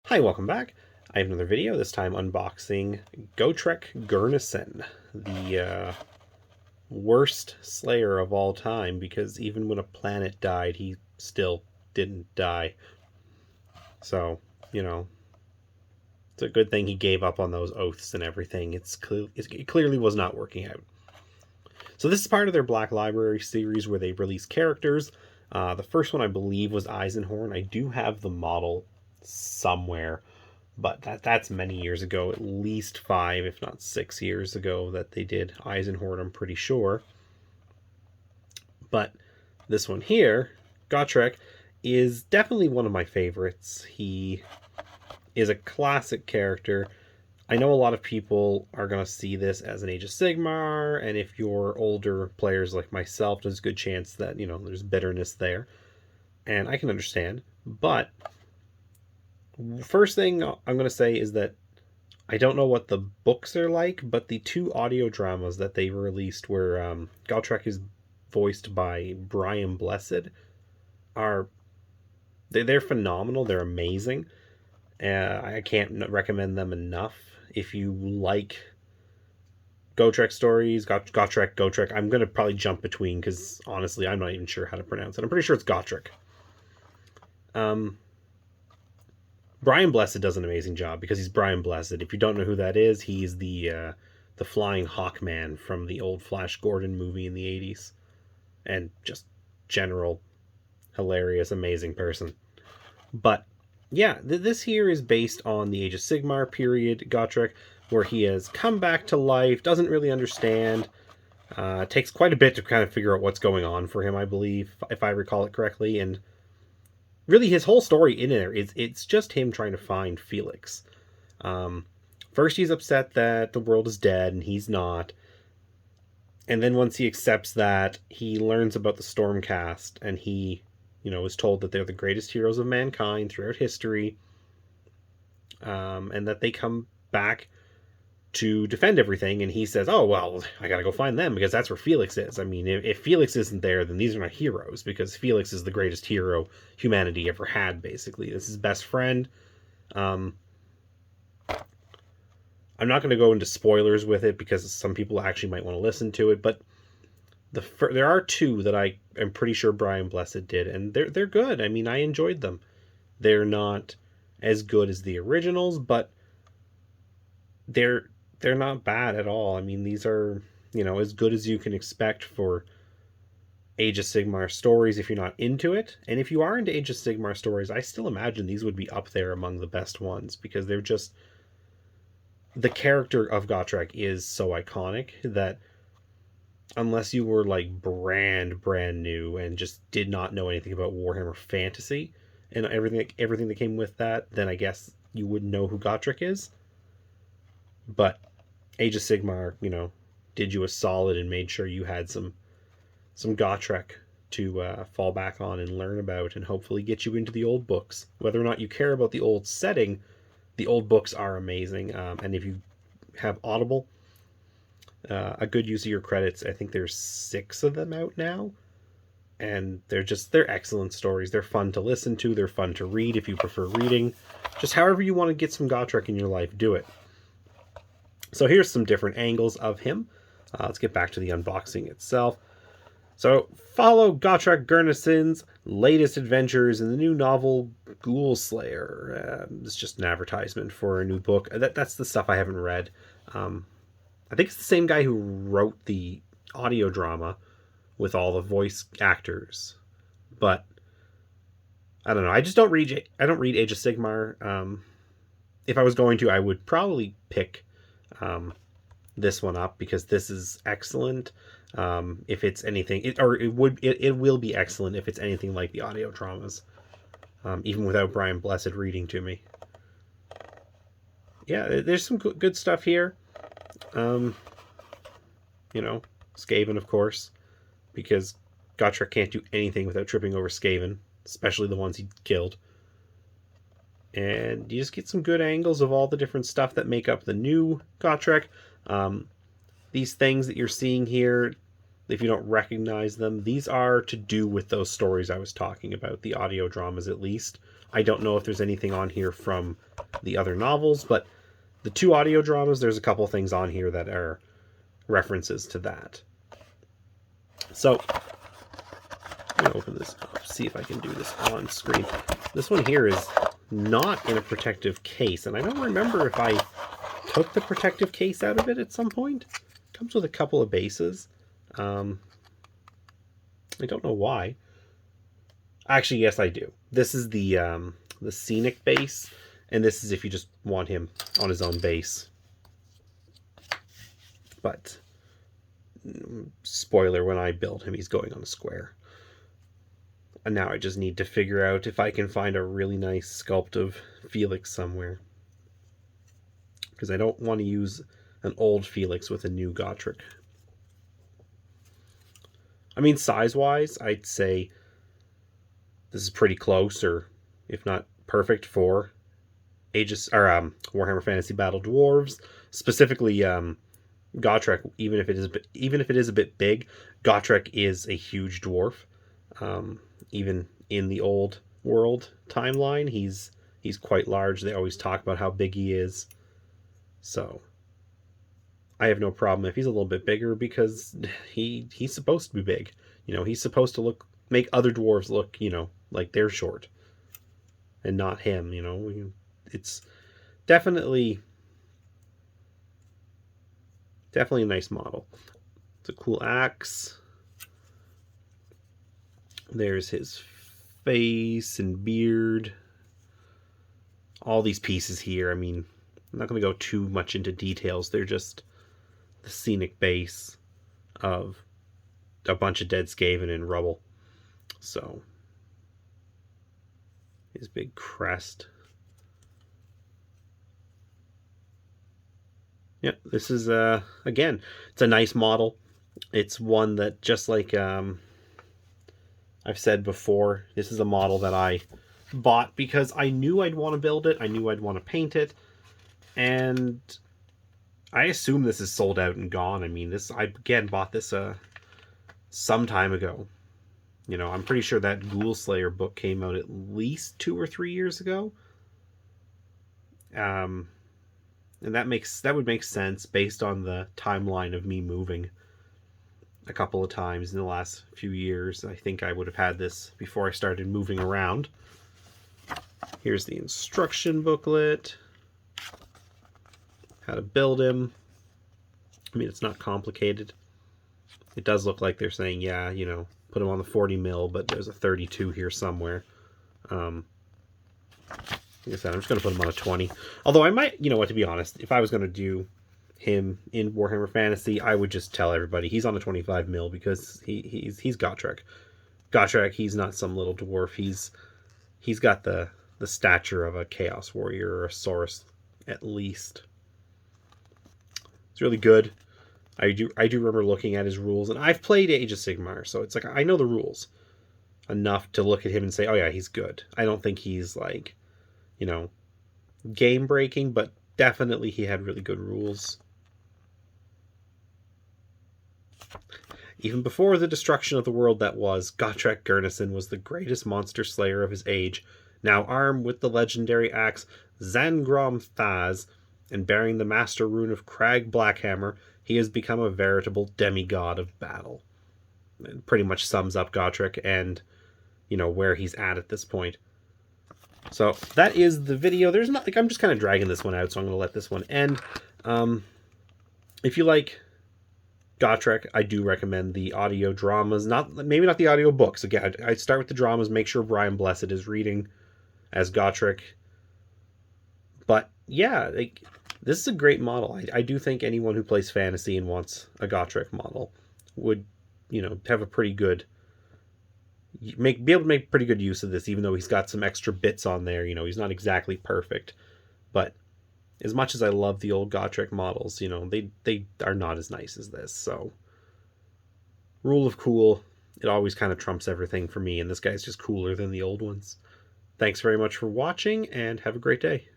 Hi, welcome back. I have another video, this time unboxing Gotrek Gurnisson, the worst Slayer of all time, because even when a planet died, he still didn't die. So, you know, it's a good thing he gave up on those oaths and everything. It clearly was not working out. So this is part of their Black Library series where they release characters. The first one, I believe, was Eisenhorn. I do have the model somewhere, but that's many years ago, at least 5, if not 6 years ago that they did Eisenhorn, I'm pretty sure. But this one here, Gotrek, is definitely one of my favorites. He is a classic character. I know a lot of people are going to see this as an Age of Sigmar, and if you're older players like myself, there's a good chance that, there's bitterness there. And I can understand. But first thing I'm going to say is that I don't know what the books are like, but the 2 audio dramas that they released where Gotrek is voiced by Brian Blessed are they're phenomenal. They're amazing. I can't recommend them enough. If you like Gotrek stories, Gotrek, I'm going to probably jump between because honestly, I'm not even sure how to pronounce it. I'm pretty sure it's Gotrek. Brian Blessed does an amazing job because he's Brian Blessed. If you don't know who that is, he's the Flying Hawkman from the old Flash Gordon movie in the 80s. And just general hilarious, amazing person. But yeah, this here is based on the Age of Sigmar period, Gotrek, where he has come back to life, doesn't really understand. Takes quite a bit to kind of figure out what's going on for him, I believe, if I recall it correctly. And really, his whole story in there is it's just him trying to find Felix. First, he's upset that the world is dead, and he's not. And then once he accepts that, he learns about the Stormcast, and he, is told that they're the greatest heroes of mankind throughout history, and that they come back to defend everything. And he says, oh, well, I gotta go find them because that's where Felix is. I mean, if Felix isn't there, then these are not heroes, because Felix is the greatest hero humanity ever had, basically. This is his best friend. I'm not going to go into spoilers with it because some people actually might want to listen to it, but there are 2 that I am pretty sure Brian Blessed did, and they're good. I mean, I enjoyed them. They're not as good as the originals, but they're not bad at all. I mean, these are, as good as you can expect for Age of Sigmar stories if you're not into it. And if you are into Age of Sigmar stories, I still imagine these would be up there among the best ones, because they're just, the character of Gotrek is so iconic that unless you were like brand new and just did not know anything about Warhammer Fantasy and everything that came with that, then I guess you wouldn't know who Gotrek is. But Age of Sigmar, did you a solid and made sure you had some Gotrek to fall back on and learn about, and hopefully get you into the old books. Whether or not you care about the old setting, the old books are amazing. And if you have Audible, a good use of your credits, I think there's 6 of them out now, and they're excellent stories. They're fun to listen to, they're fun to read if you prefer reading. Just however you want to get some Gotrek in your life, do it. So here's some different angles of him. Let's get back to the unboxing itself. So follow Gotrek Gurnisson's latest adventures in the new novel Ghoul Slayer. It's just an advertisement for a new book. That's the stuff I haven't read. I think it's the same guy who wrote the audio drama with all the voice actors. But I don't know. I don't read Age of Sigmar. If I was going to, I would probably pick this one up because this is excellent. If it's anything, it will be excellent if it's anything like the audio dramas, even without Brian Blessed reading to me. Yeah, there's some good stuff here. Skaven, of course, because Gotrek can't do anything without tripping over Skaven, especially the ones he killed. And you just get some good angles of all the different stuff that make up the new Gotrek. These things that you're seeing here, if you don't recognize them, these are to do with those stories I was talking about, the audio dramas at least. I don't know if there's anything on here from the other novels, but the 2 audio dramas, there's a couple things on here that are references to that. So, I'm going to open this up, see if I can do this on screen. This one here is not in a protective case, and I don't remember if I took the protective case out of it at some point. It comes with a couple of bases. I don't know why. Actually, yes, I do. This is the Scenic Base, and this is if you just want him on his own base. But, spoiler, when I build him, he's going on a square. And now I just need to figure out if I can find a really nice sculpt of Felix somewhere. Because I don't want to use an old Felix with a new Gotrek. I mean, size-wise, I'd say this is pretty close, or if not perfect, for Warhammer Fantasy Battle Dwarves. Specifically, Gotrek. Even if it is a bit big, Gotrek is a huge dwarf. Even in the old world timeline, he's quite large. They always talk about how big he is. So I have no problem if he's a little bit bigger, because he's supposed to be big. You know, he's supposed to make other dwarves look, you know, like they're short, and not him. You know, it's definitely a nice model. It's a cool axe. There's his face and beard. All these pieces here, I mean, I'm not going to go too much into details. They're just the Scenic Base of a bunch of dead Skaven and rubble. So, his big crest. Yeah, this is, again, it's a nice model. It's one that, just like I've said before, this is a model that I bought because I knew I'd want to build it. I knew I'd want to paint it. And I assume this is sold out and gone. I mean, I again bought this some time ago. You know, I'm pretty sure that Ghoul Slayer book came out at least 2 or 3 years ago. And that would make sense based on the timeline of me moving a couple of times in the last few years. I think I would have had this before I started moving around. Here's the instruction booklet. How to build him. I mean, it's not complicated. It does look like they're saying, yeah, you know, put him on the 40 mil, but there's a 32 here somewhere. Like I said, I'm just going to put him on a 20. Although I might, you know what, to be honest, if I was going to do him in Warhammer Fantasy, I would just tell everybody he's on a 25 mil, because he's Gotrek. Gotrek, he's not some little dwarf. He's got the stature of a Chaos Warrior or a Saurus, at least. It's really good. I do remember looking at his rules, and I've played Age of Sigmar, so it's like I know the rules enough to look at him and say, oh yeah, he's good. I don't think he's like, you know, game breaking, but definitely he had really good rules. Even before the destruction of the world that was, Gotrek Gurnisson was the greatest monster slayer of his age. Now armed with the legendary axe Zangrom Thaz, and bearing the master rune of Crag Blackhammer, he has become a veritable demigod of battle. It pretty much sums up Gotrek and, you know, where he's at this point. So that is the video. There's not, like, I'm just kind of dragging this one out, so I'm going to let this one end. If you like Gotrek, I do recommend the audio dramas. Maybe not the audio books. Again, I start with the dramas. Make sure Brian Blessed is reading as Gotrek. But yeah, like, this is a great model. I do think anyone who plays fantasy and wants a Gotrek model would, you know, have a pretty good, be able to make pretty good use of this, even though he's got some extra bits on there. You know, he's not exactly perfect, but as much as I love the old Gotrek models, you know, they are not as nice as this. So, rule of cool, it always kind of trumps everything for me, and this guy's just cooler than the old ones. Thanks very much for watching, and have a great day.